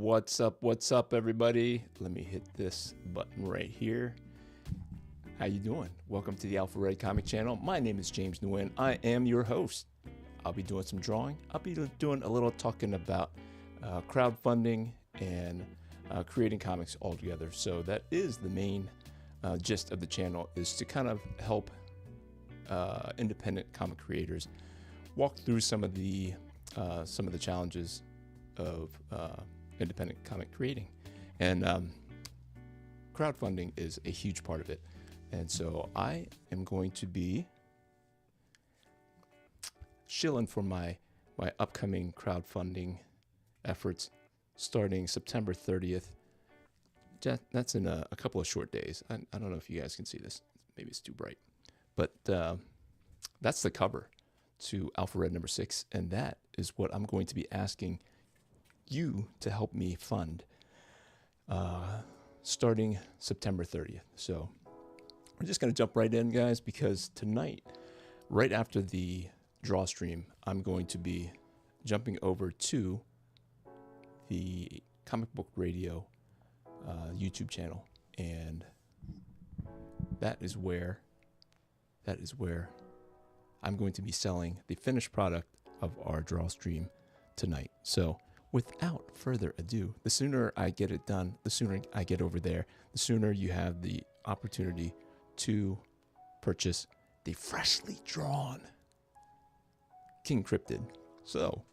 What's up, everybody? Let me hit this button right here. How you doing? Welcome to the Alpha Red Comic Channel. My name is James Nguyen. I am your host. I'll be doing some drawing. I'll be doing a little talking about crowdfunding and creating comics altogether. So that is the main gist of the channel, is to kind of help independent comic creators walk through some of the challenges of independent comic creating, and crowdfunding is a huge part of it. And so I am going to be shilling for my upcoming crowdfunding efforts starting September 30th. That's in a couple of short days. I don't know if you guys can see this. Maybe it's too bright, but that's the cover to Alpha Red number 6, and that is what I'm going to be asking you to help me fund starting September 30th. So we're just going to jump right in, guys, because tonight, right after the draw stream, I'm going to be jumping over to the Comic Book Radio YouTube channel, and that is where I'm going to be selling the finished product of our draw stream tonight. So without further ado, the sooner I get it done, the sooner I get over there, the sooner you have the opportunity to purchase the freshly drawn King Cryptid. So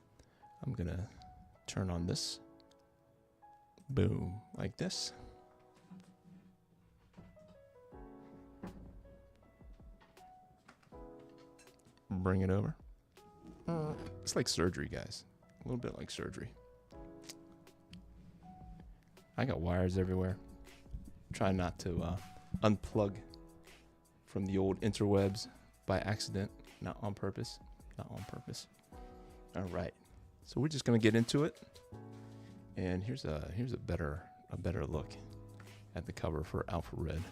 I'm gonna turn on this. Boom, like this. Bring it over. It's like surgery, guys. A little bit like surgery. I got wires everywhere. Try not to unplug from the old interwebs by accident, not on purpose. Not on purpose. All right. So we're just gonna get into it. And here's a better look at the cover for Alpha Red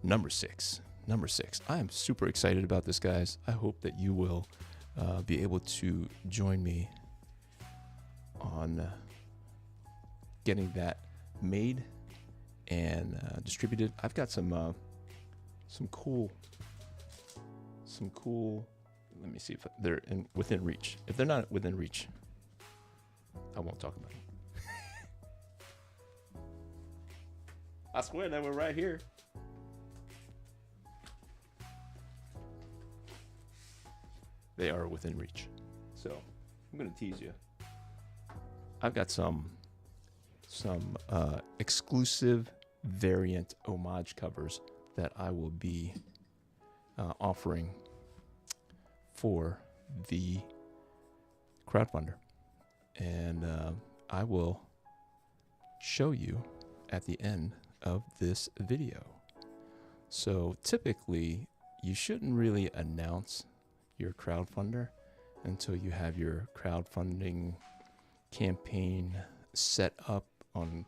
number 6. Number 6. I am super excited about this, guys. I hope that you will be able to join me on getting that made and distributed. I've got some cool. Let me see if they're within reach. If they're not within reach, I won't talk about it. I swear they were right here. They are within reach. So I'm gonna tease you. I've got some exclusive variant homage covers that I will be offering for the crowdfunder, and I will show you at the end of this video. So typically you shouldn't really announce your crowdfunder until you have your crowdfunding campaign set up on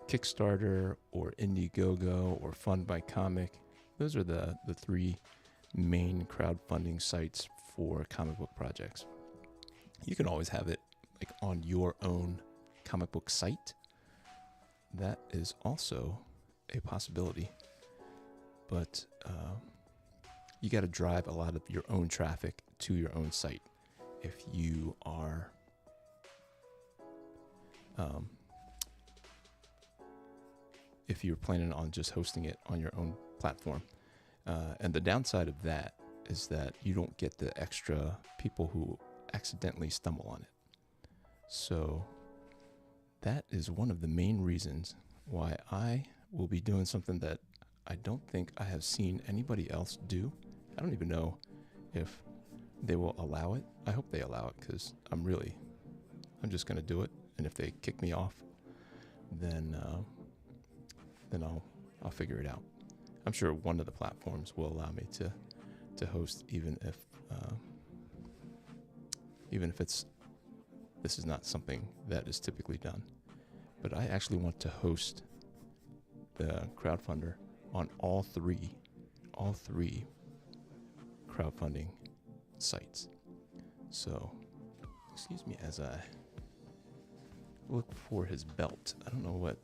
Kickstarter or Indiegogo or Fund by Comic. Those are the three main crowdfunding sites for comic book projects. You can always have it like on your own comic book site. That is also a possibility, but you got to drive a lot of your own traffic to your own site if you are if you're planning on just hosting it on your own platform. And the downside of that is that you don't get the extra people who accidentally stumble on it. So that is one of the main reasons why I will be doing something that I don't think I have seen anybody else do. I don't even know if they will allow it. I hope they allow it, because I'm just going to do it. And if they kick me off, then I'll figure it out. I'm sure one of the platforms will allow me to host, even if this is not something that is typically done. But I actually want to host the crowdfunder on all three crowdfunding sites. So excuse me as I look for his belt. I don't know what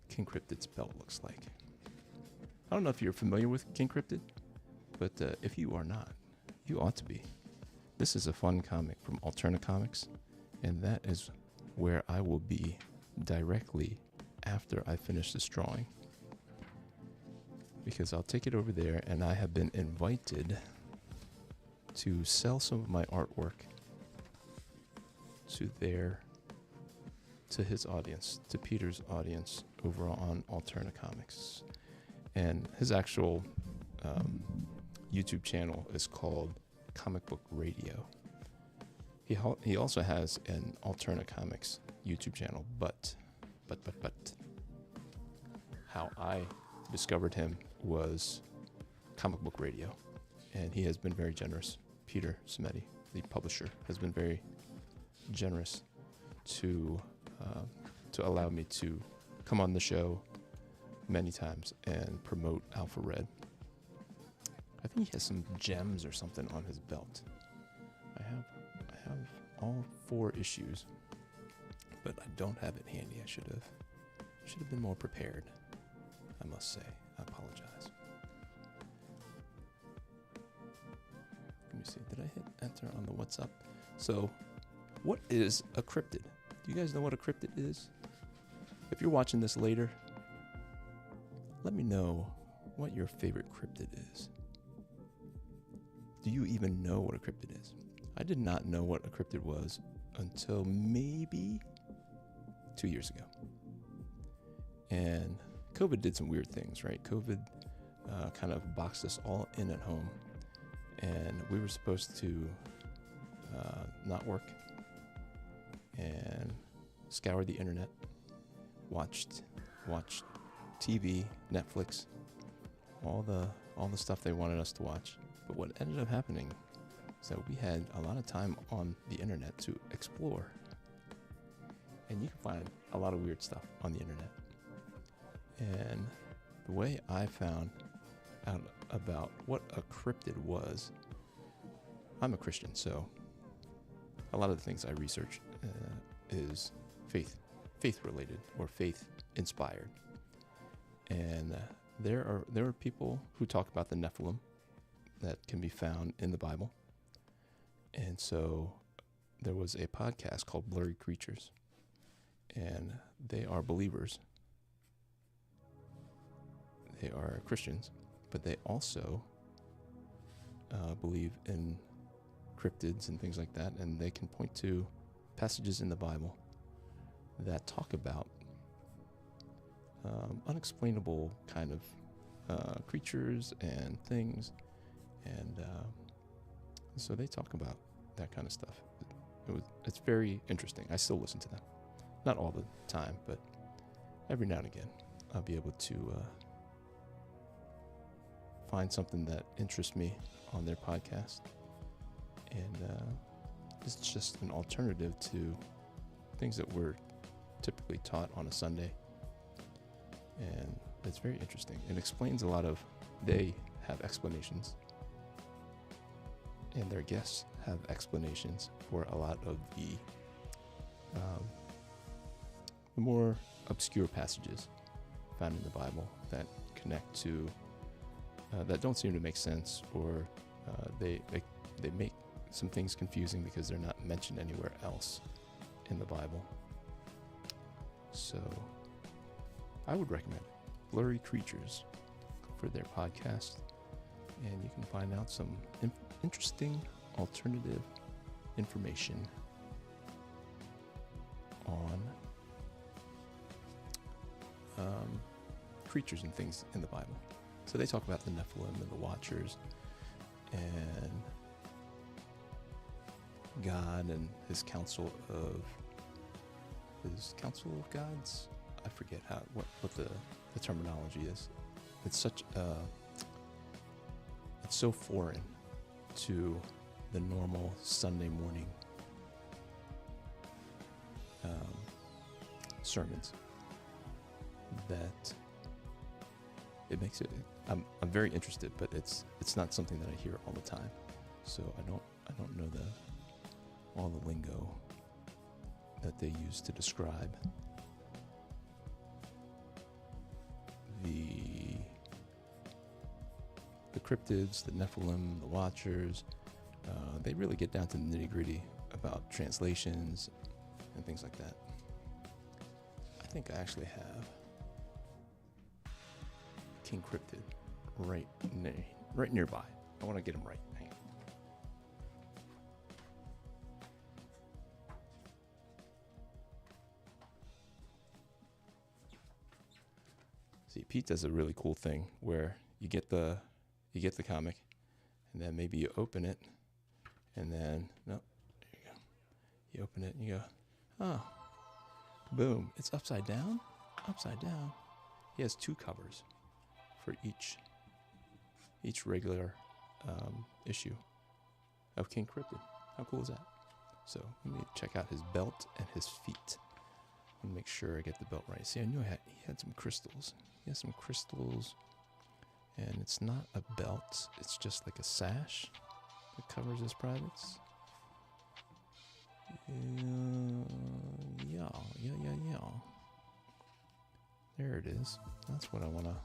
King Cryptid's belt looks like. I don't know if you're familiar with King Cryptid, but if you are not, you ought to be. This is a fun comic from Alterna Comics, and that is where I will be directly after I finish this drawing, because I'll take it over there, and I have been invited to sell some of my artwork to his audience, to Peter's audience over on Alterna Comics. And his actual YouTube channel is called Comic Book Radio. He also has an Alterna Comics YouTube channel, but how I discovered him was Comic Book Radio, and he has been very generous. Peter Smeti, the publisher, has been very generous to allow me to come on the show many times and promote Alpha Red. I think he has some gems or something on his belt. I have all 4 issues, but I don't have it handy. I should have been more prepared, I must say. I apologize. Let me see. Did I hit enter on the what's up? So, what is a cryptid? Do you guys know what a cryptid is? If you're watching this later, let me know what your favorite cryptid is. Do you even know what a cryptid is? I did not know what a cryptid was until maybe 2 years ago. And COVID did some weird things, right? COVID kind of boxed us all in at home, and we were supposed to not work and scour the internet, watched TV, Netflix, all the stuff they wanted us to watch. But what ended up happening is that we had a lot of time on the internet to explore, and you can find a lot of weird stuff on the internet. And the way I found out about what a cryptid was, I'm a Christian, so a lot of the things I research is faith related or faith inspired. And there are people who talk about the Nephilim that can be found in the Bible. And so there was a podcast called Blurry Creatures, and they are believers. They are Christians, but they also believe in cryptids and things like that, and they can point to passages in the Bible that talk about unexplainable kind of creatures and things, and so they talk about that kind of stuff. It's very interesting. I still listen to them, not all the time, but every now and again I'll be able to find something that interests me on their podcast, and it's just an alternative to things that we're typically taught on a Sunday. And it's very interesting. It explains a lot of, they have explanations, and their guests have explanations for a lot of the more obscure passages found in the Bible that connect to, that don't seem to make sense, or they make some things confusing because they're not mentioned anywhere else in the Bible. So I would recommend it. Blurry Creatures for their podcast, and you can find out some interesting alternative information on creatures and things in the Bible. So they talk about the Nephilim and the Watchers and God and his council of gods. I forget what the terminology is. It's so foreign to the normal Sunday morning sermons that it makes it. I'm very interested, but it's not something that I hear all the time. So I don't know all the lingo that they use to describe the cryptids, the Nephilim, the Watchers. They really get down to the nitty-gritty about translations and things like that. I think I actually have King Cryptid right nearby. I want to get him right. Hang on. See, Pete does a really cool thing where you get the comic, and then maybe you open it, and then no, there you go. You open it and you go, oh, boom! It's upside down. Upside down. He has 2 covers for each regular issue of King Cryptid. How cool is that? So let me check out his belt and his feet. Let me make sure I get the belt right. See, I knew he had some crystals. He has some crystals, and it's not a belt. It's just like a sash that covers his privates. Yeah. There it is. That's what I want to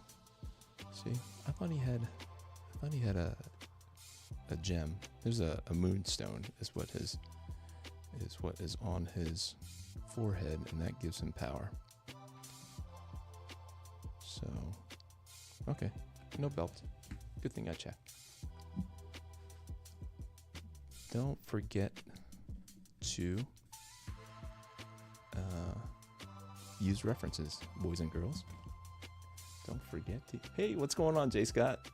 see. I thought he had a gem. There's a moonstone is what is on his forehead, and that gives him power. So, okay, no belt. Good thing I checked. Don't forget to use references, boys and girls. Don't forget to... Hey, what's going on, J. Scott?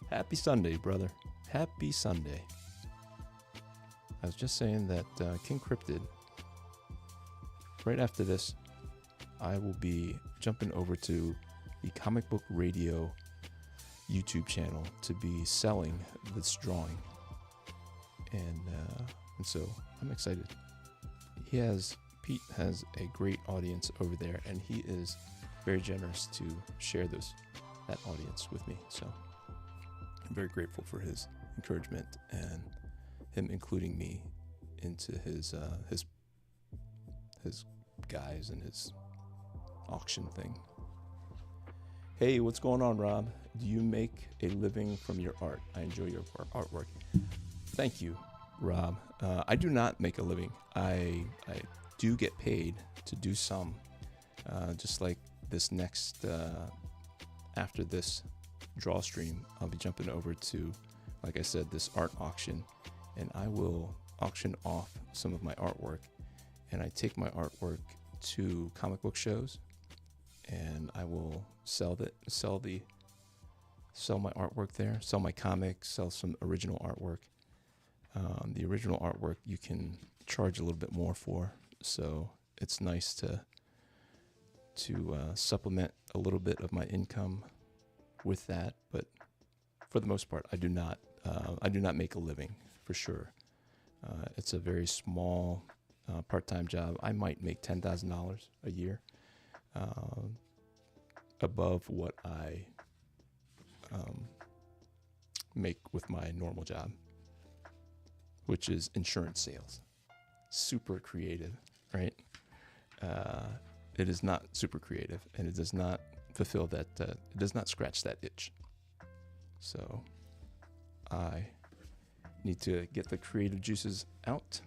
Happy Sunday, brother. Happy Sunday. I was just saying that King Cryptid, right after this, I will be jumping over to the Comic Book Radio YouTube channel to be selling this drawing. And so I'm excited. Pete has a great audience over there, and he is very generous to share that audience with me. So I'm very grateful for his encouragement and him including me into his guys and his auction thing. Hey, what's going on, Rob? Do you make a living from your art? I enjoy your artwork. Thank you, Rob. I do not make a living. I do get paid to do some, just like this next, after this draw stream, I'll be jumping over to, like I said, this art auction, and I will auction off some of my artwork, and I take my artwork to comic book shows, and I will sell my artwork there, sell my comics, sell some original artwork. The original artwork you can charge a little bit more for, so it's nice to supplement a little bit of my income with that. But for the most part, I do not make a living, for sure. It's a very small part-time job. I might make $10,000 a year, above what I make with my normal job, which is insurance sales. Super creative, right? It is not super creative, and it does not fulfill that, it does not scratch that itch. So I need to get the creative juices out.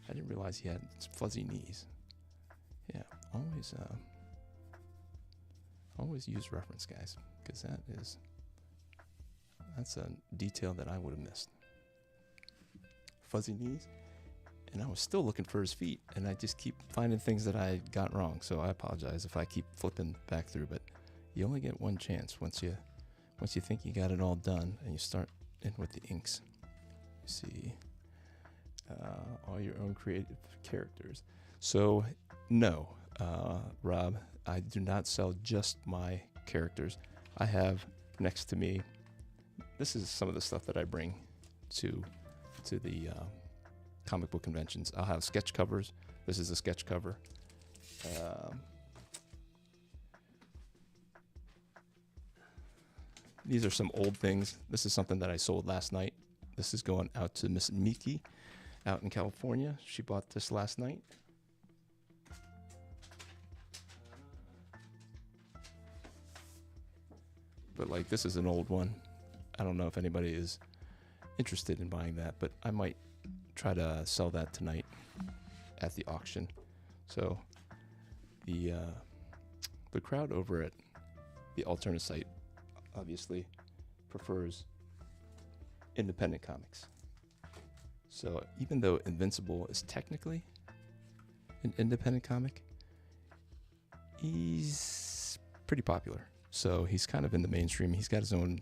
I didn't realize he had fuzzy knees. Yeah, always use reference, guys, because that's a detail that I would have missed. Fuzzy knees, and I was still looking for his feet, and I just keep finding things that I got wrong. So I apologize if I keep flipping back through, but you only get one chance once you think you got it all done, and you start in with the inks. You see, all your own creative characters. So no, Rob, I do not sell just my characters. I have next to me, this is some of the stuff that I bring to the comic book conventions. I'll have sketch covers. This is a sketch cover. These are some old things. This is something that I sold last night. This is going out to Miss Miki out in California. She bought this last night. but like this is an old one. I don't know if anybody is interested in buying that, but I might try to sell that tonight at the auction. So the crowd over at the alternate site obviously prefers independent comics. So even though Invincible is technically an independent comic, he's pretty popular. So he's kind of in the mainstream. He's got his own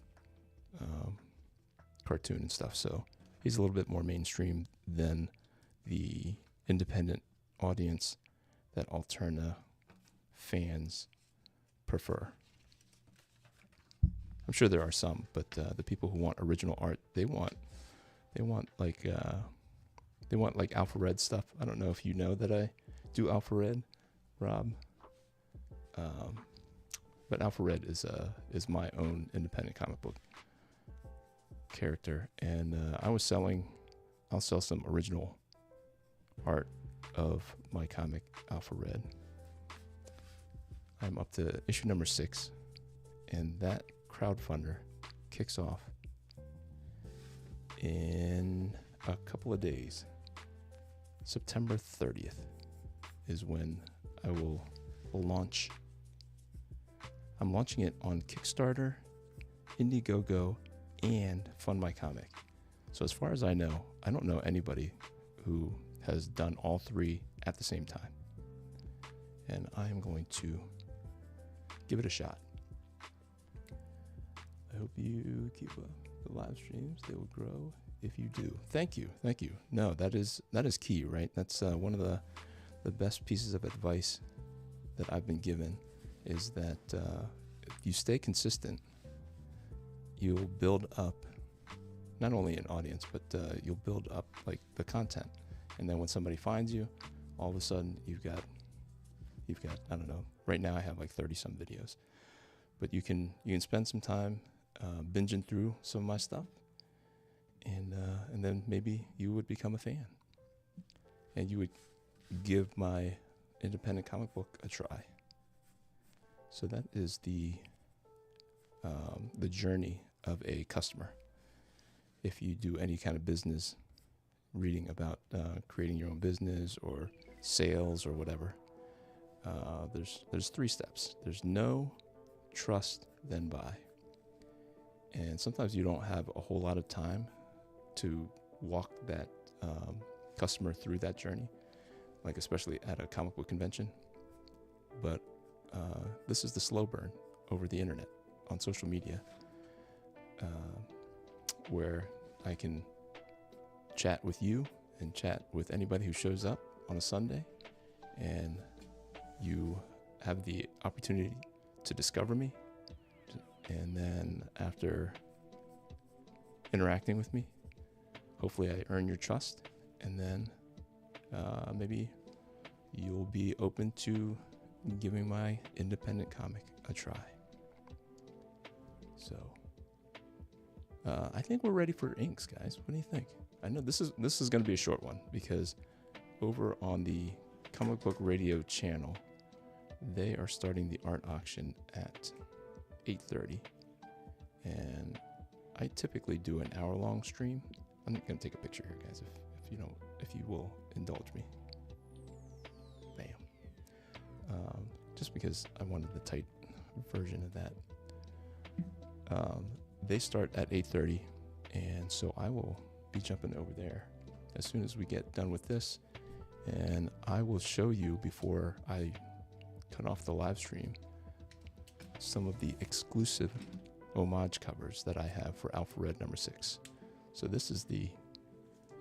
cartoon and stuff. So he's a little bit more mainstream than the independent audience that Alterna fans prefer. I'm sure there are some, but the people who want original art, they want like Alpha Red stuff. I don't know if you know that I do Alpha Red, Rob. But Alpha Red is my own independent comic book character, and I'll sell some original art of my comic Alpha Red. I'm up to issue number 6, and that crowdfunder kicks off in a couple of days. September 30th is when I will launch. I'm launching it on Kickstarter, Indiegogo, and Fund My Comic. So as far as I know, I don't know anybody who has done all three at the same time. And I am going to give it a shot. I hope you keep up the live streams. They will grow if you do. Thank you. No, that is key, right? That's one of the best pieces of advice that I've been given, is that if you stay consistent, you'll build up not only an audience, but you'll build up like the content. And then when somebody finds you, all of a sudden you've got, I don't know, right now I have like 30 some videos, but you can spend some time binging through some of my stuff, and then maybe you would become a fan, and you would give my independent comic book a try. So that is the journey of a customer. If you do any kind of business, reading about creating your own business or sales or whatever, there's 3 steps. There's know, trust, then buy. And sometimes you don't have a whole lot of time to walk that customer through that journey, like especially at a comic book convention. But this is the slow burn over the internet, on social media, where I can chat with you and chat with anybody who shows up on a Sunday, and you have the opportunity to discover me. And then after interacting with me, hopefully I earn your trust, and then maybe you'll be open to giving my independent comic a try. So I think we're ready for inks, guys. What do you think? I know this is going to be a short one, because over on the Comic Book Radio channel, they are starting the art auction at 8:30, and I typically do an hour-long stream. I'm going to take a picture here, guys, if you will indulge me. Bam. Just because I wanted the tight version of that. They start at 8:30, and so I will be jumping over there as soon as we get done with this, and I will show you, before I cut off the live stream, some of the exclusive homage covers that I have for Alpha Red number 6. So this is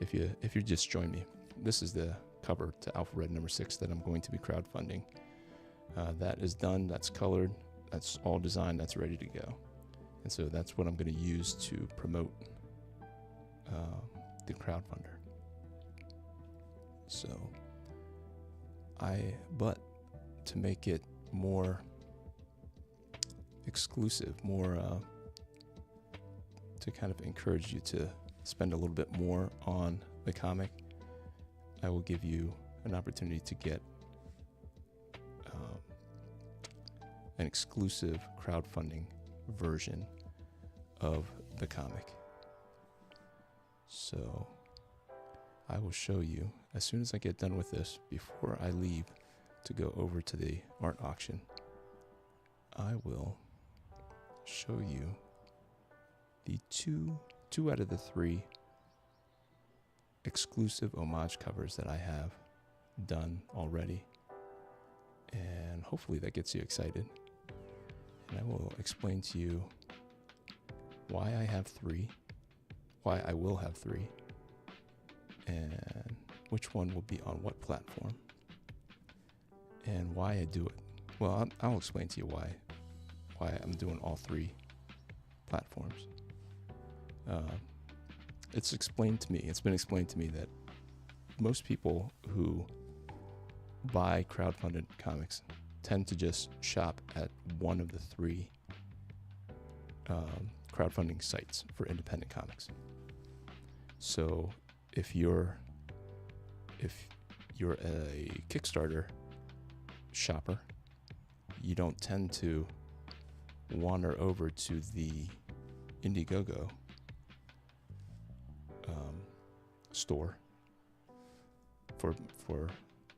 if you just joined me, this is the cover to Alpha Red number 6 that I'm going to be crowdfunding. That is done, that's colored, that's all designed, that's ready to go. And so that's what I'm going to use to promote the crowdfunder. So but to make it more exclusive, more to kind of encourage you to spend a little bit more on the comic, I will give you an opportunity to get an exclusive crowdfunding version of the comic. So I will show you as soon as I get done with this, before I leave to go over to the art auction. I will show you the two out of the 3 exclusive homage covers that I have done already, and hopefully that gets you excited. And I will explain to you why I have 3, why I will have 3, and which one will be on what platform, and why I do it. Well, I'll explain to you why I'm doing all 3 platforms. It's been explained to me that most people who buy crowdfunded comics tend to just shop at one of the 3 crowdfunding sites for independent comics. So if you're a Kickstarter shopper, you don't tend to wander over to the Indiegogo store for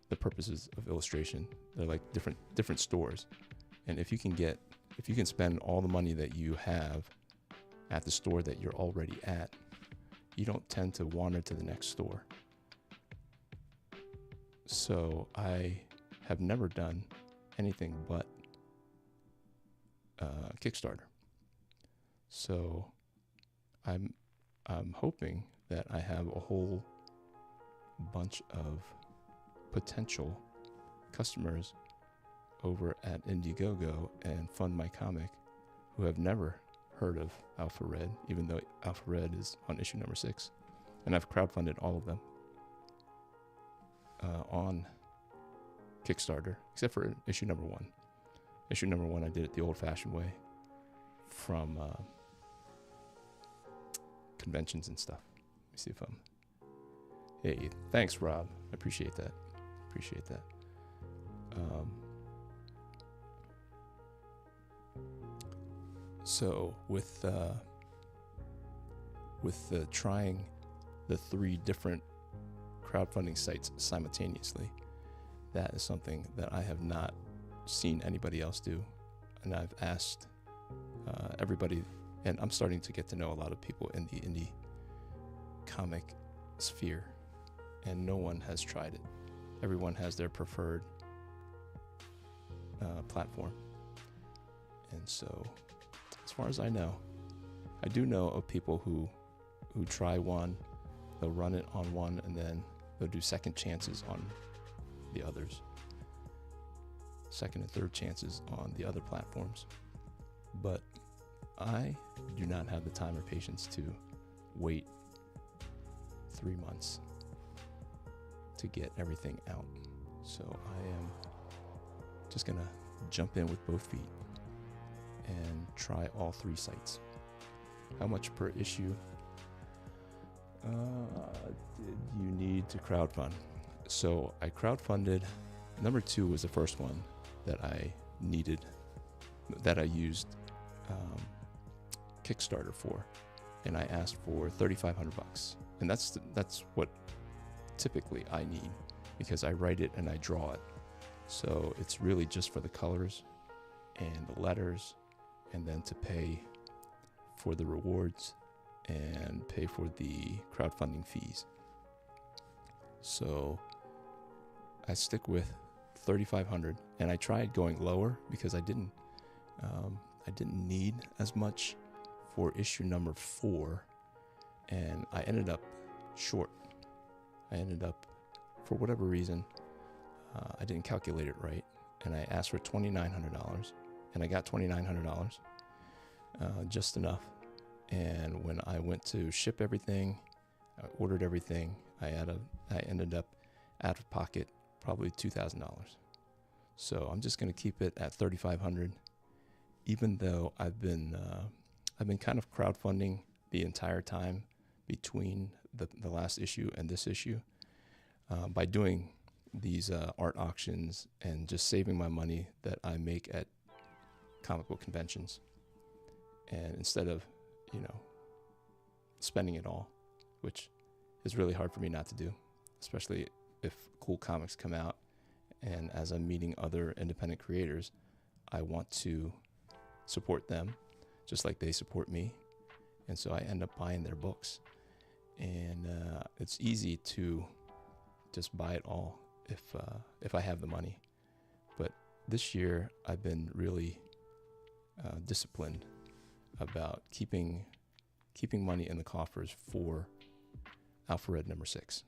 the purposes of illustration. They're like different stores, and if you can spend all the money that you have at the store that you're already at, you don't tend to wander to the next store. So I have never done anything but Kickstarter. So I'm hoping that I have a whole bunch of potential customers over at Indiegogo and Fund My Comic who have never heard of Alpha Red, even though Alpha Red is on issue number 6, and I've crowdfunded all of them on Kickstarter, except for issue number 1. Issue number 1, I did it the old-fashioned way from conventions and stuff. Let me see if I'm... Hey, thanks, Rob. I appreciate that. So with trying the 3 different crowdfunding sites simultaneously, that is something that I have not seen anybody else do, and I've asked everybody, and I'm starting to get to know a lot of people in the indie comic sphere, and no one has tried it. Everyone has their preferred platform, and so as far as I know, I do know of people who try one, they'll run it on one, and then they'll do second chances on the others, second and third chances on the other platforms. But I do not have the time or patience to wait 3 months to get everything out. So I am just gonna jump in with both feet and try all 3 sites. How much per issue did you need to crowdfund? So I crowdfunded. Number 2 was the first one that I needed, that I used Kickstarter for, and I asked for $3,500, and that's what typically I need, because I write it and I draw it. So it's really just for the colors and the letters, and then to pay for the rewards and pay for the crowdfunding fees. So I stick with $3,500, and I tried going lower because I didn't need as much for issue number 4, and I ended up short. For whatever reason, I didn't calculate it right, and I asked for $2,900, and I got $2,900, just enough. And when I went to ship everything, I ordered everything, I ended up out of pocket probably $2,000. So I'm just going to keep it at $3,500, even though I've been kind of crowdfunding the entire time between the last issue and this issue, by doing these art auctions and just saving my money that I make at comic book conventions. And instead of, spending it all, which is really hard for me not to do, especially if cool comics come out. And as I'm meeting other independent creators, I want to support them just like they support me. And so I end up buying their books. And it's easy to just buy it all if I have the money. But this year I've been really disciplined about keeping money in the coffers for Alpha Red number 6.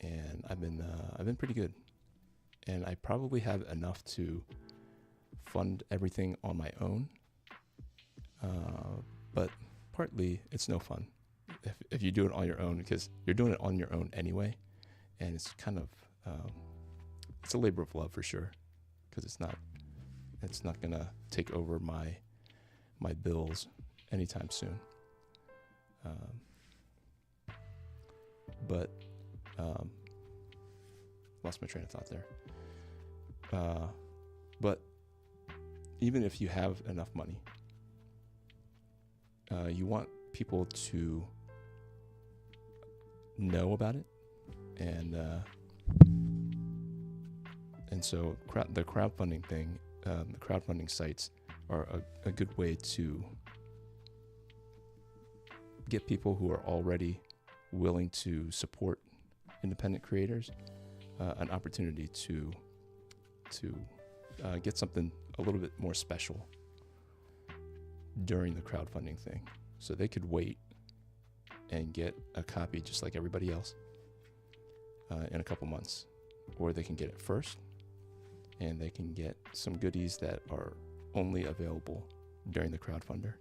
And I've been pretty good. And I probably have enough to fund everything on my own. But partly it's no fun if you do it on your own, because you're doing it on your own anyway. And it's kind of, it's a labor of love for sure, because it's not going to take over my bills anytime soon. But lost my train of thought there. But even if you have enough money, you want people to know about it, and so the crowdfunding thing, the crowdfunding sites are a good way to get people who are already willing to support independent creators an opportunity to get something a little bit more special during the crowdfunding thing. So they could wait and get a copy just like everybody else in a couple months. Or they can get it first, and they can get some goodies that are only available during the crowdfunder.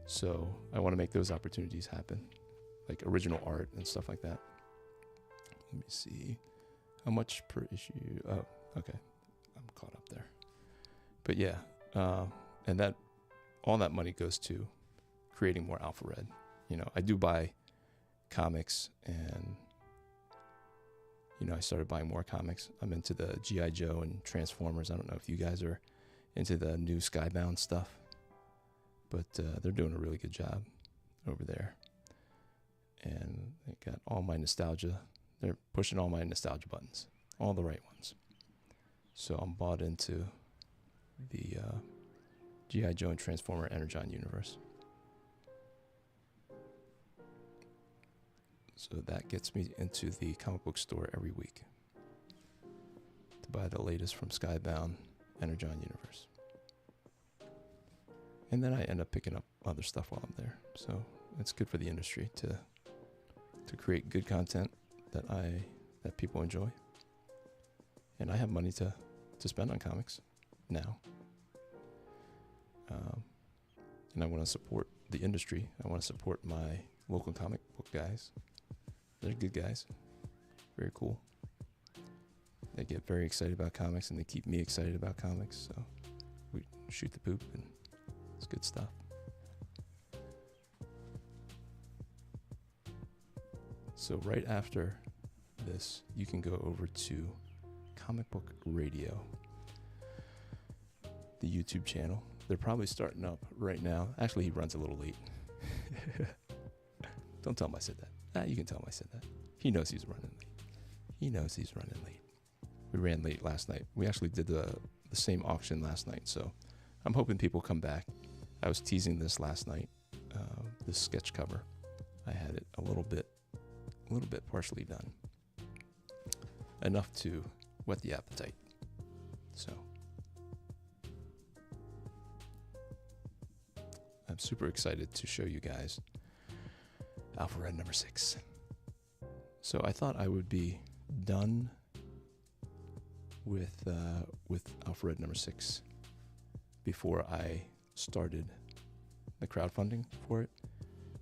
So I want to make those opportunities happen, like original art and stuff like that. Let me see. How much per issue? Oh, okay. I'm caught up there. But yeah, and that all that money goes to creating more Alpha Red. I do buy comics, and I started buying more comics. I'm into the G.I. Joe and Transformers. I don't know if you guys are into the new Skybound stuff, but they're doing a really good job over there. And they got all my nostalgia. They're pushing all my nostalgia buttons, all the right ones. So I'm bought into the G.I. Joe and Transformer Energon universe. So that gets me into the comic book store every week to buy the latest from Skybound Energon universe. And then I end up picking up other stuff while I'm there. So it's good for the industry to create good content that people enjoy. And I have money to spend on comics now. And I want to support the industry. I want to support my local comic book guys. They're good guys. Very cool. They get very excited about comics, and they keep me excited about comics. So we shoot the poop, and it's good stuff. So right after this, you can go over to Comic Book Radio, the YouTube channel. They're probably starting up right now. Actually, he runs a little late. Don't tell him I said that. You can tell him I said that. He knows he's running late. We ran late last night. We actually did the same auction last night, so I'm hoping people come back. I was teasing this last night, this sketch cover. I had it a little bit partially done. Enough to whet the appetite. So I'm super excited to show you guys Alpha Red number 6. So I thought I would be done with Alpha Red number 6 before I started the crowdfunding for it.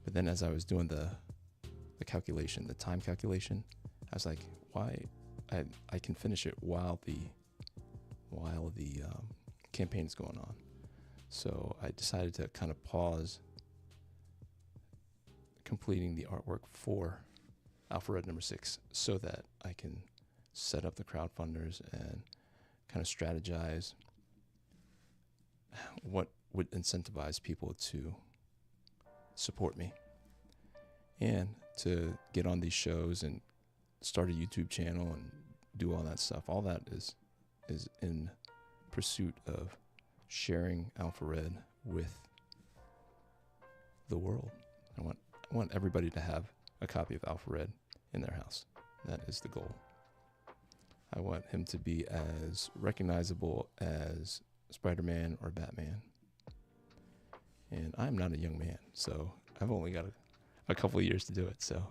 But then as I was doing the calculation, the time calculation, I was like, why? I can finish it while the campaign is going on. So I decided to kind of pause completing the artwork for Alpha Red number 6 so that I can set up the crowdfunders and kind of strategize what would incentivize people to support me and to get on these shows and start a YouTube channel and do all that stuff. All that is in pursuit of sharing Alpha Red with the world. I want everybody to have a copy of Alpha Red in their house. That is the goal. I want him to be as recognizable as Spider-Man or Batman. And I'm not a young man, so I've only got a couple of years to do it. So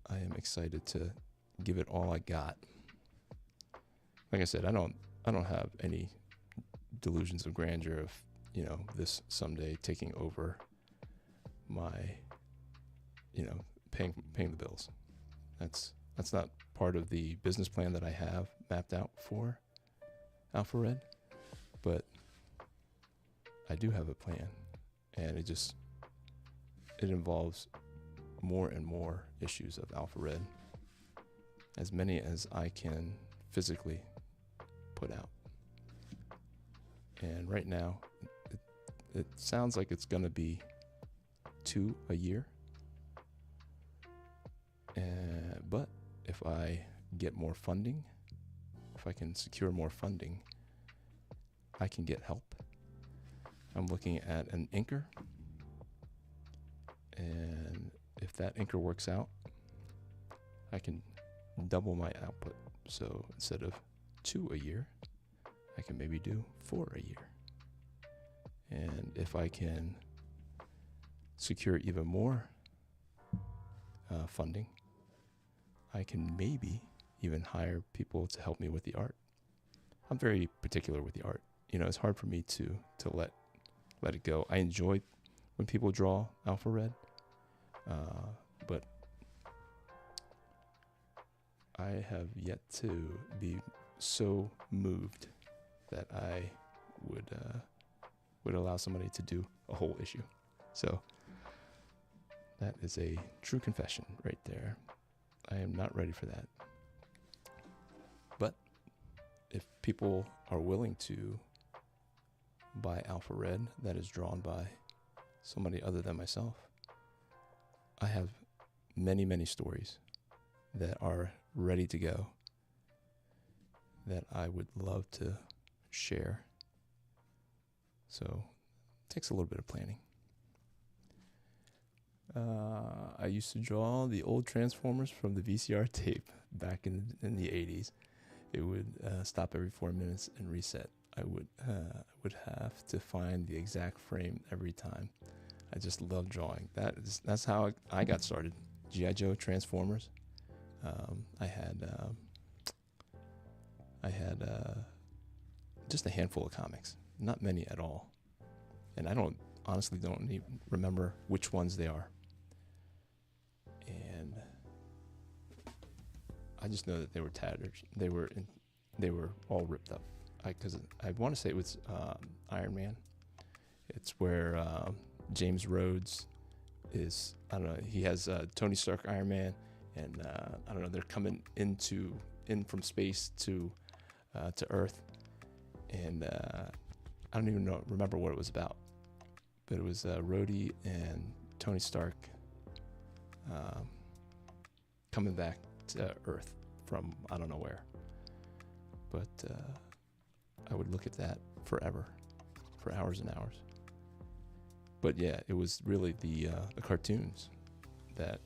I am excited to give it all I got. Like I said, I don't have any delusions of grandeur of, this someday taking over my, paying the bills. That's not part of the business plan that I have mapped out for Alpha Red, but I do have a plan, and it involves more and more issues of Alpha Red, as many as I can physically put out. And right now, it sounds like it's going to be 2 a year. But if I get more funding, if I can secure more funding, I can get help. I'm looking at an inker, and if that inker works out, I can double my output. So instead of 2 a year, I can maybe do 4 a year. And if I can secure even more funding, I can maybe even hire people to help me with the art. I'm very particular with the art. It's hard for me to let it go. I enjoy when people draw Alpha Red, but I have yet to be so moved that I would allow somebody to do a whole issue. So that is a true confession right there. I am not ready for that. But if people are willing to buy Alpha Red that is drawn by somebody other than myself, I have many, many stories that are ready to go that I would love to share. So it takes a little bit of planning. I used to draw the old Transformers from the VCR tape back in the 80s. It would stop every 4 minutes and reset. I would have to find the exact frame every time. I just love drawing. That's how I got started. G.I. Joe, Transformers. I had just a handful of comics, not many at all, and I honestly don't even remember which ones they are. And I just know that they were tattered. They were all ripped up. Because I want to say it was Iron Man. It's where James Rhodes is. I don't know. He has Tony Stark, Iron Man, and I don't know. They're coming in from space to Earth, and I don't even remember what it was about. But it was Rhodey and Tony Stark coming back to Earth from I don't know where. But I would look at that forever, for hours and hours. But yeah, it was really the cartoons that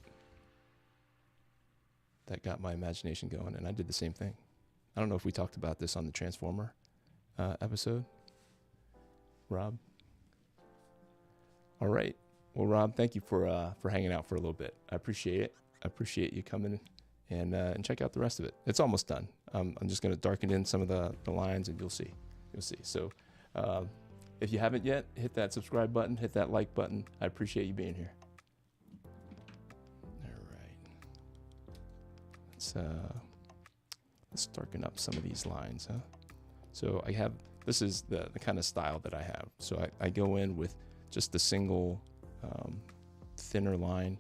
got my imagination going, and I did the same thing. I don't know if we talked about this on the Transformer episode, Rob. All right. Well, Rob, thank you for hanging out for a little bit. I appreciate it. I appreciate you coming and check out the rest of it. It's almost done. I'm just going to darken in some of the lines, and you'll see. So if you haven't yet, hit that subscribe button, hit that like button. I appreciate you being here. All right. Let's darken up some of these lines, huh? So this is the kind of style that I have. So I go in with just the single thinner line,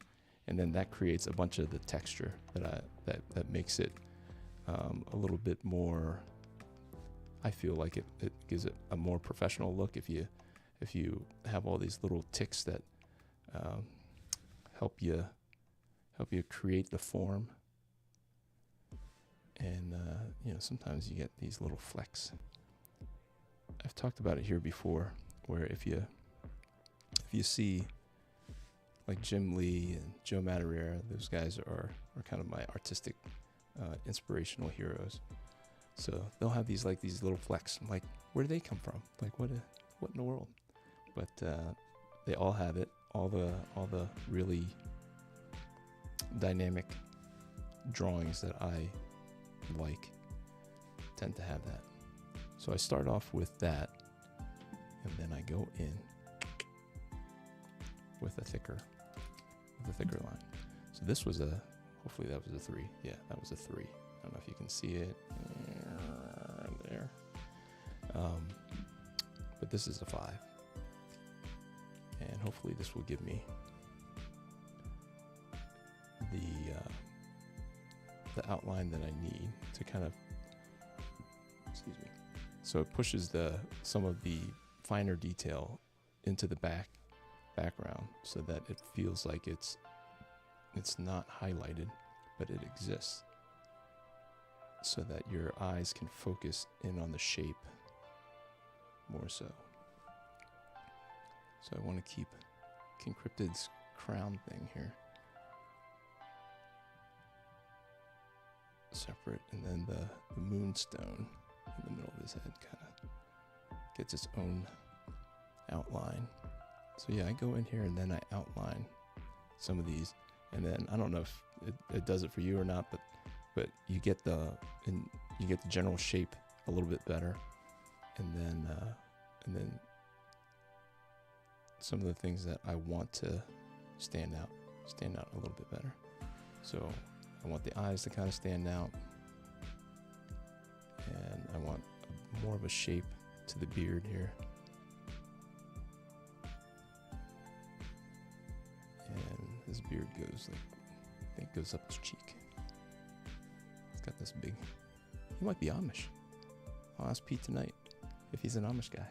and then that creates a bunch of the texture that makes it a little bit more, I feel like it gives it a more professional look if you have all these little ticks that help you create the form. And sometimes you get these little flecks. I've talked about it here before, where if you see like Jim Lee and Joe Madureira, those guys are kind of my artistic inspirational heroes. So they'll have these little flecks. I'm like, where do they come from? Like, what in the world? But they all have it. All the really dynamic drawings that I like tend to have that. So I start off with that, and then I go in with a thicker line. So this was hopefully that was a 3. Yeah, that was a 3. I don't know if you can see it there. But this is a 5. And hopefully this will give me the outline that I need to kind of, excuse me. So it pushes some of the finer detail into the background so that it feels like it's not highlighted, but it exists, so that your eyes can focus in on the shape more so. So I want to keep King Cryptid's crown thing here separate, and then the moonstone in the middle of his head kind of gets its own outline. So yeah, I go in here and then I outline some of these, and then I don't know if it does it for you or not, but you get the general shape a little bit better, and then some of the things that I want to stand out a little bit better. So I want the eyes to kind of stand out, and I want more of a shape to the beard here. And his beard goes I think goes up his cheek. He's got this big, he might be Amish. I'll ask Pete tonight if he's an Amish guy.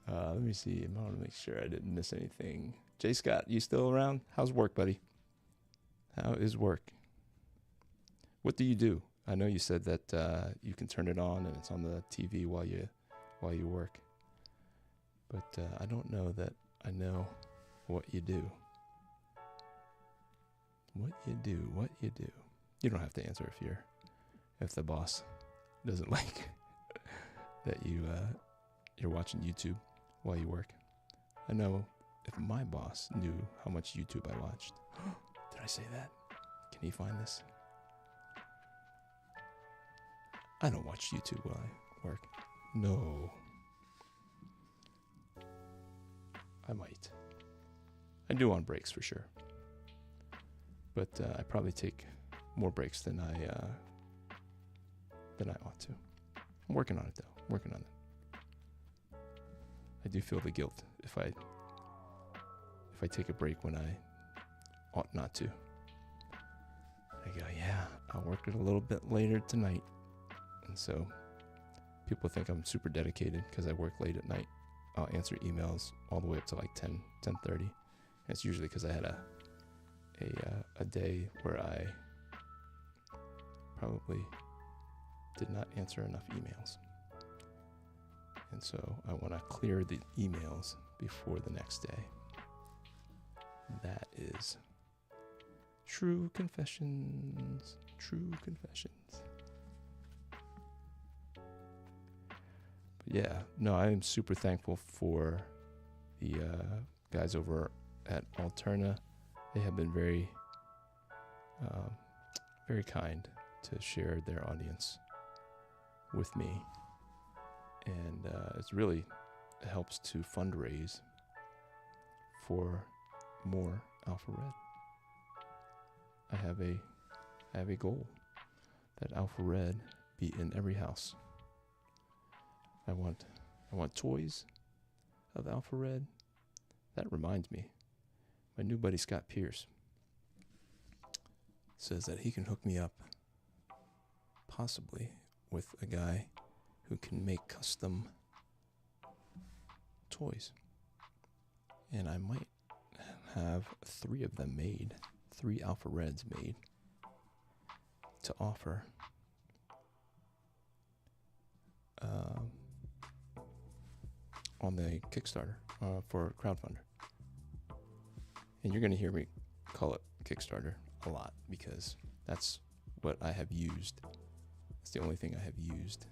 Let me see. I want to make sure I didn't miss anything. Jay Scott, you still around? How's work, buddy? How is work? What do you do? I know you said that you can turn it on and it's on the TV while you work. But I don't know that I know what you do. What you do. You don't have to answer if the boss doesn't like that you're watching YouTube while you work. I know if my boss knew how much YouTube I watched. Did I say that? Can he find this? I don't watch YouTube while I work. No. I might. I do on breaks for sure. But I probably take more breaks than I ought to. I'm working on it though. Working on it. I do feel the guilt if I take a break when I ought not to. I go, yeah, I'll work it a little bit later tonight. And so people think I'm super dedicated because I work late at night. I'll answer emails all the way up to like 10:30. And it's usually because I had a day where I probably did not answer enough emails. And so I want to clear the emails before the next day. That is true confessions. True confessions. But yeah, no, I am super thankful for the guys over at Alterna. They have been very, very kind to share their audience with me. And it's really helps to fundraise for more Alpha Red. I have a goal that Alpha Red be in every house. I want toys of Alpha Red. That reminds me, my new buddy Scott Pierce says that he can hook me up possibly with a guy who can make custom toys. And I might have 3 of them made, 3 Alpha Reds made to offer. On the Kickstarter for crowdfunder. And you're going to hear me call it Kickstarter a lot because that's what I have used. It's the only thing I have used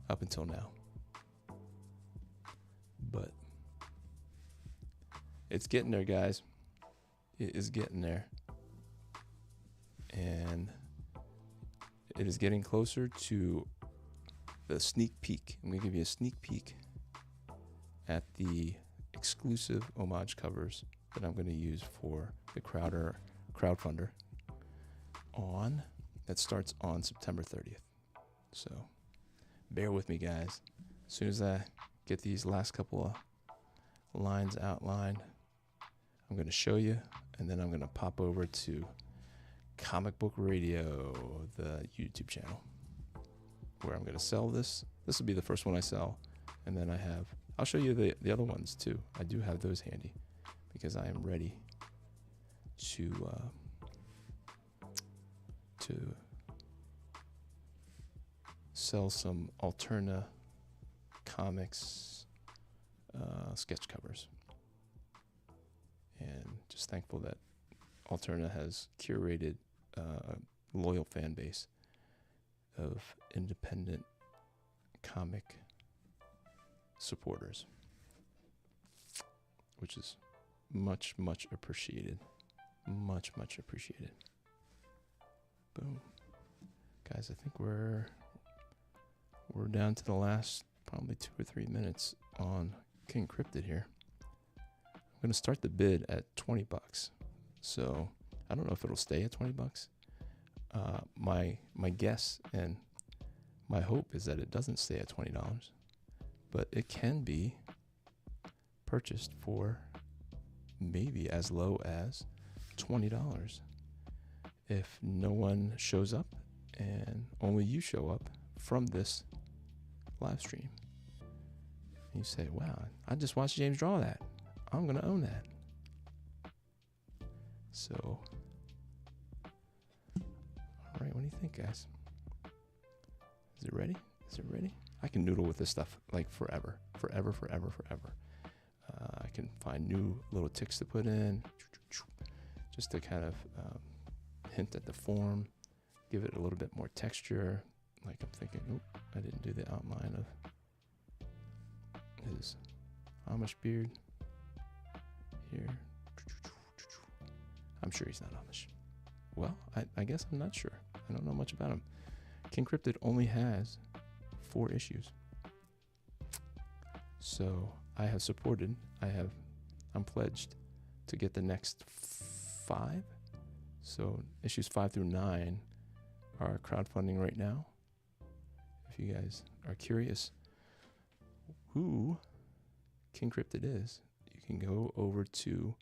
up until now. But it's getting there, guys. It is getting there. And it is getting closer to the sneak peek. I'm going to give you a sneak peek at the exclusive homage covers that I'm going to use for the crowdfunder that starts on September 30th. So bear with me, guys. As soon as I get these last couple of lines outlined, I'm going to show you, and then I'm going to pop over to Comic Book Radio, the YouTube channel, where I'm going to sell this. This will be the first one I sell, and then I'll show you the other ones too. I do have those handy because I am ready to sell some Alterna Comics sketch covers. And just thankful that Alterna has curated a loyal fan base of independent comic supporters, which is much, much appreciated. Much, much appreciated. Boom. Guys, I think we're down to the last probably 2 or 3 minutes on King Cryptid here. I'm going to start the bid at $20. So I don't know if it'll stay at $20. My guess and my hope is that it doesn't stay at $20, but it can be purchased for maybe as low as $20 if no one shows up and only you show up from this live stream. You say, wow, I just watched James draw that. I'm going to own that. So, all right, what do you think, guys? Is it ready? Is it ready? I can noodle with this stuff like forever. I can find new little ticks to put in just to kind of hint at the form, give it a little bit more texture. Like I'm thinking, oh, I didn't do the outline of his Amish beard here. I'm sure he's not Amish. Well, I guess I'm not sure. I don't know much about him. King Cryptid only has 4 issues. So I have supported, I'm pledged to get the next 5. So issues 5 through 9 are crowdfunding right now. If you guys are curious who King Cryptid is, you can go over to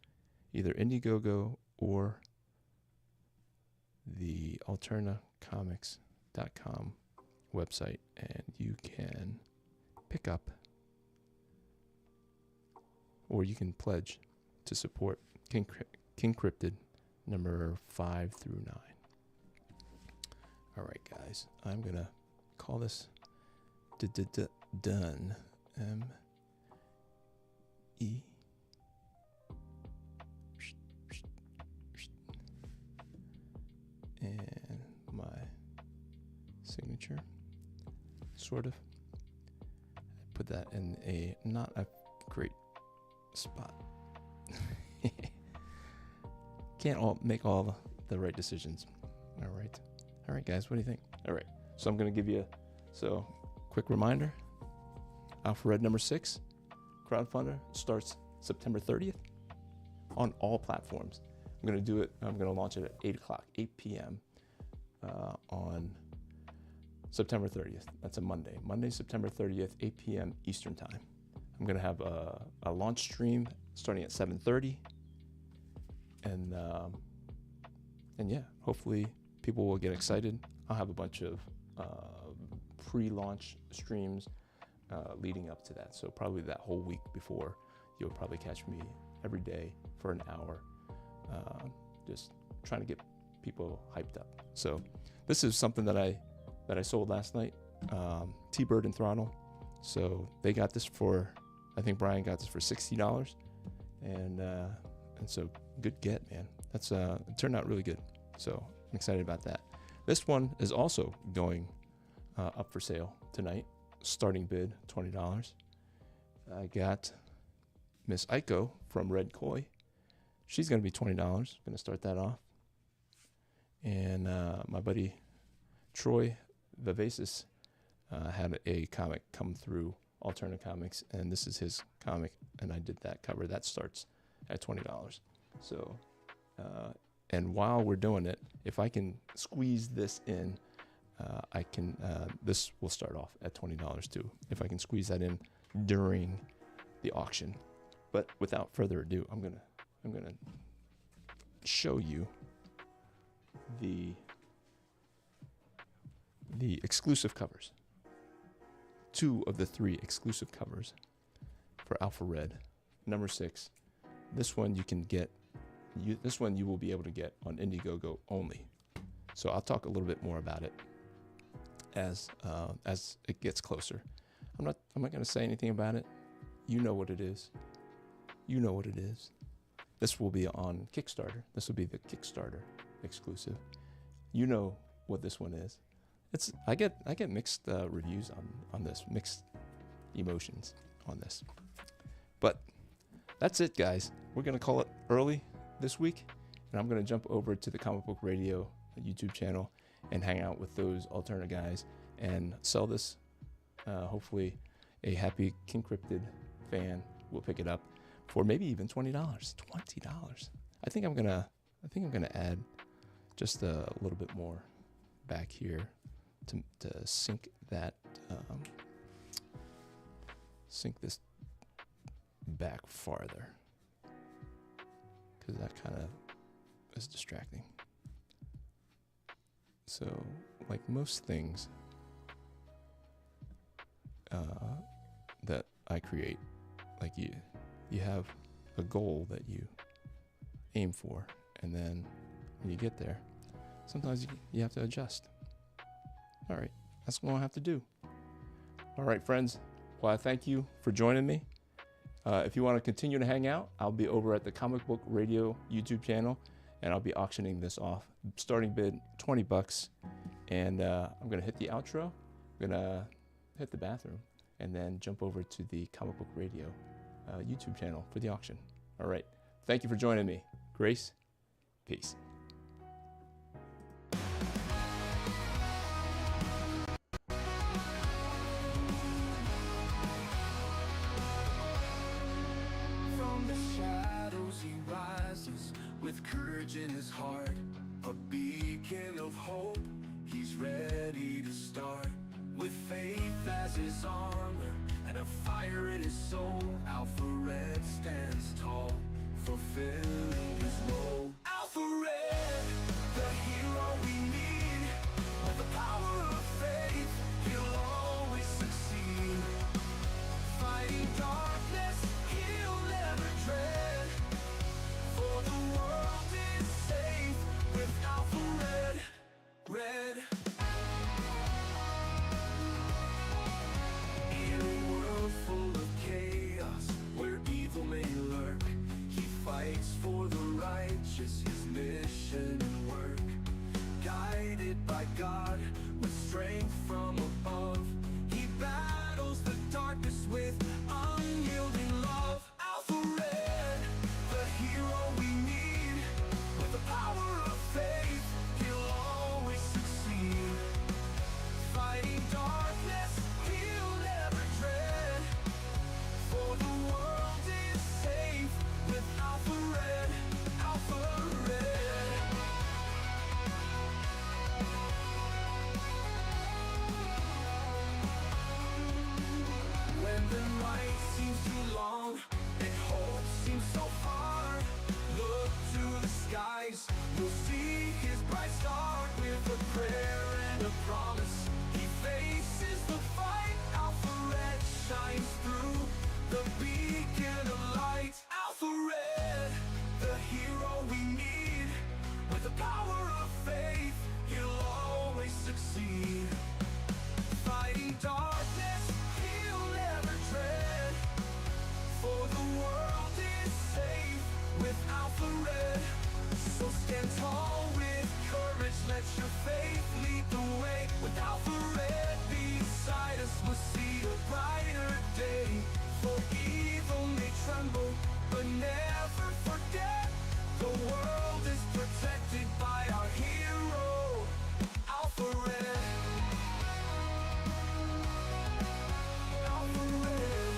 either Indiegogo or the alternacomics.com website, and you can pick up or you can pledge to support King Cryptid number 5 through 9. All right, guys, I'm gonna call this done. M-E. And my signature, sort of. I put that in a not a great spot. Can't make all the right decisions. All right, guys, what do you think? All right, so I'm gonna give you quick reminder. Alpha Red number 6, crowdfunder starts September 30th on all platforms. I'm going to launch it at 8 p.m. On September 30th. That's a Monday. Monday, September 30th, 8 p.m. Eastern Time. I'm going to have a launch stream starting at 7:30. And yeah, hopefully people will get excited. I'll have a bunch of pre-launch streams leading up to that. So probably that whole week before, you'll probably catch me every day for an hour, just trying to get people hyped up. So this is something that I sold last night, T-Bird and Throttle. So they got this for, I think Brian got this for $60, and so good get, man. That's it turned out really good. So I'm excited about that. This one is also going up for sale tonight. Starting bid $20. I got Miss Aiko from Red Koi. She's going to be $20. Going to start that off. And my buddy Troy Vivacis had a comic come through Alterna Comics, and this is his comic, and I did that cover. That starts at $20. So, and while we're doing it, if I can squeeze this in, I can. This will start off at $20 too, if I can squeeze that in during the auction. But without further ado, I'm gonna show you the exclusive covers. 2 of the 3 exclusive covers for Alpha Red, number 6. This one you can get. This one you will be able to get on Indiegogo only. So I'll talk a little bit more about it as it gets closer. I'm not going to say anything about it. You know what it is. You know what it is. This will be on Kickstarter. This will be the Kickstarter exclusive. You know what this one is. I get mixed reviews on this, mixed emotions on this. But that's it, guys. We're gonna call it early this week, and I'm gonna jump over to the Comic Book Radio YouTube channel and hang out with those Alterna guys and sell this. Hopefully, a happy King Cryptid fan will pick it up for maybe even $20. $20. I think I'm gonna add just a little bit more back here to sink that sink this back farther, because that kind of is distracting. So, like most things that I create, like you have a goal that you aim for, and then when you get there, sometimes you have to adjust. All right, that's what I'll have to do. All right, friends. Well, I thank you for joining me. If you want to continue to hang out, I'll be over at the Comic Book Radio YouTube channel, and I'll be auctioning this off. Starting bid $20, and I'm gonna hit the outro. I'm gonna hit the bathroom, and then jump over to the Comic Book Radio YouTube channel for the auction. All right, thank you for joining me. Grace, peace. With courage in his heart, a beacon of hope, he's ready to start. With faith as his armor and a fire in his soul, Alpha Red stands tall, fulfilling his role. Alpha Red, the hero we need, with the power of faith, he'll always succeed. Fighting darkness, he'll never dread, for the world is safe with Alpha Red. In a world full of chaos, where beacon of light. Alpha Red, the hero we need. With the power of faith, he'll always succeed. Fighting darkness, he'll never dread. For the world is safe with Alpha Red. So stand tall with courage, let your faith lead the way. With Alpha Red beside us, we'll see a brighter day. For evil may tremble, but never forget, the world is protected by our hero, Alpha Red. Alpha Red.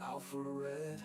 Alpha Red.